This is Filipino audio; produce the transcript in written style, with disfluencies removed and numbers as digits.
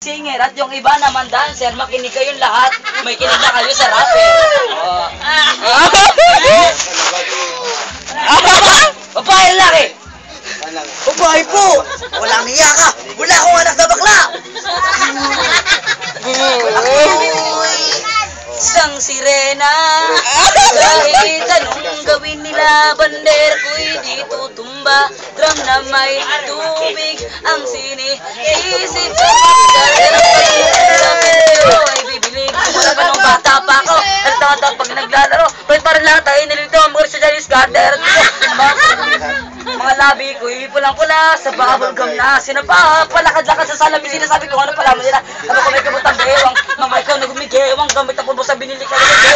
Singer at yung iba naman dancer, makinig kayong lahat. May kinig na kayo sa rapper. Babae lalaki. Babae po! Walang niya ka! Wala akong anak na bakla! Isang sirena. Kahit anong gawin nila, bander ko'y di tutumba. Drum na may tubig ang sini-isip sa pagdalero ay bibilig. Mula pa nung bata pa ako, nagtatang pag naglalaro. Pwede pa rin lahat tayo nilito ang mga social scatter. Mga labi ko'y pulang-pula sa bubblegum na sinapa. Palakad-lakad sa salamin, sinasabi ko ano pala mo nila. Ano ko may kabutang bewang, mga ikaw na gumigewang, gamit ang pulbo sa binili ka na